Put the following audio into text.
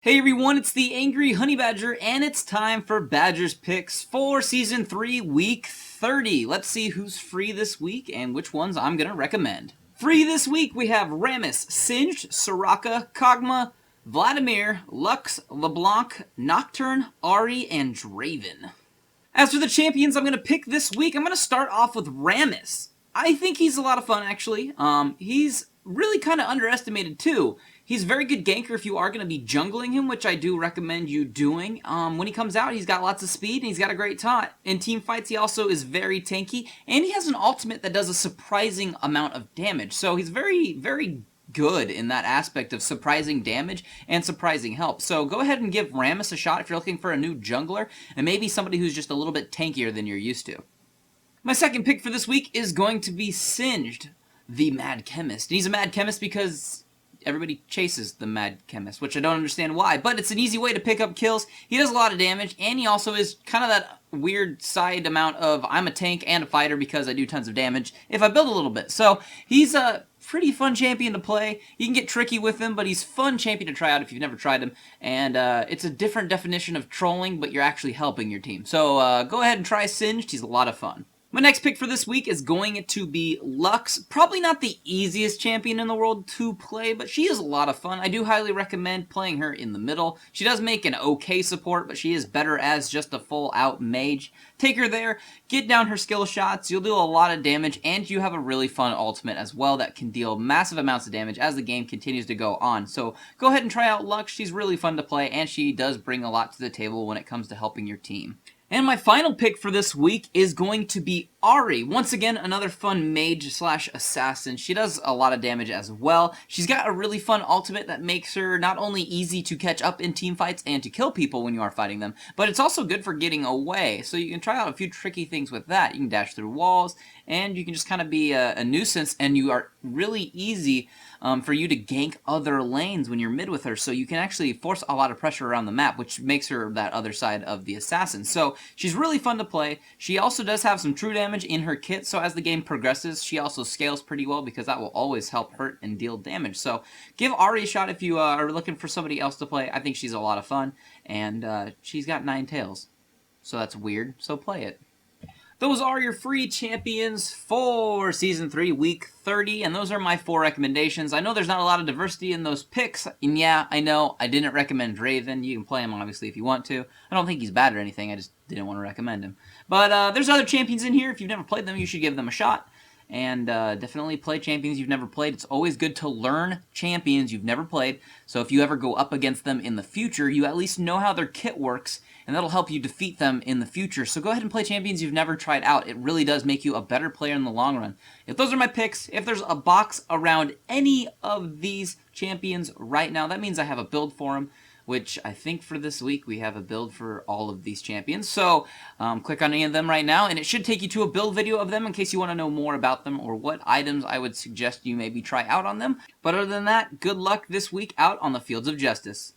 Hey everyone, it's the Angry Honey Badger, and it's time for Badger's Picks for Season 3, Week 30. Let's see who's free this week and which ones I'm going to recommend. Free this week, we have Rammus, Singed, Soraka, Kog'Maw, Vladimir, Lux, LeBlanc, Nocturne, Ahri, and Draven. As for the champions I'm going to pick this week, I'm going to start off with Rammus. I think he's a lot of fun, actually. He's really kind of underestimated, too. He's a very good ganker if you are going to be jungling him, which I do recommend you doing. When he comes out, he's got lots of speed, and he's got a great taunt. In team fights, he also is very tanky, and he has an ultimate that does a surprising amount of damage. So he's very, very good in that aspect of surprising damage and surprising help. So go ahead and give Rammus a shot if you're looking for a new jungler, and maybe somebody who's just a little bit tankier than you're used to. My second pick for this week is going to be Singed, the Mad Chemist. And he's a Mad Chemist because everybody chases the Mad Chemist, which I don't understand why, but it's an easy way to pick up kills. He does a lot of damage, and he also is kind of that weird side amount of I'm a tank and a fighter because I do tons of damage if I build a little bit. So he's a pretty fun champion to play. You can get tricky with him, but he's fun champion to try out if you've never tried him, and it's a different definition of trolling, but you're actually helping your team. So go ahead and try Singed. He's a lot of fun. My next pick for this week is going to be Lux. Probably not the easiest champion in the world to play, but she is a lot of fun. I do highly recommend playing her in the middle. She does make an okay support, but she is better as just a full-out mage. Take her there, get down her skill shots, you'll do a lot of damage, and you have a really fun ultimate as well that can deal massive amounts of damage as the game continues to go on. So go ahead and try out Lux. She's really fun to play, and she does bring a lot to the table when it comes to helping your team. And my final pick for this week is going to be Ahri. Once again, another fun mage/assassin. She does a lot of damage as well. She's got a really fun ultimate that makes her not only easy to catch up in team fights and to kill people when you are fighting them, but it's also good for getting away. So you can try out a few tricky things with that. You can dash through walls, and you can just kind of be a nuisance, and you are really easy for you to gank other lanes when you're mid with her, so you can actually force a lot of pressure around the map, which makes her that other side of the assassin. So she's really fun to play. She also does have some true damage in her kit, so as the game progresses, she also scales pretty well because that will always help hurt and deal damage. So give Ahri a shot if you are looking for somebody else to play. I think she's a lot of fun, and she's got 9 tails. So that's weird, so play it. Those are your free champions for Season 3, Week 30, and those are my 4 recommendations. I know there's not a lot of diversity in those picks, and yeah, I know, I didn't recommend Draven. You can play him, obviously, if you want to. I don't think he's bad or anything, I just didn't want to recommend him. But there's other champions in here. If you've never played them, you should give them a shot. And definitely play champions you've never played. It's always good to learn champions you've never played, so if you ever go up against them in the future, you at least know how their kit works, and that'll help you defeat them in the future. So go ahead and play champions you've never tried out. It really does make you a better player in the long run. If those are my picks, if there's a box around any of these champions right now, that means I have a build for them, which I think for this week we have a build for all of these champions. So click on any of them right now, and it should take you to a build video of them in case you want to know more about them or what items I would suggest you maybe try out on them. But other than that, good luck this week out on the fields of justice.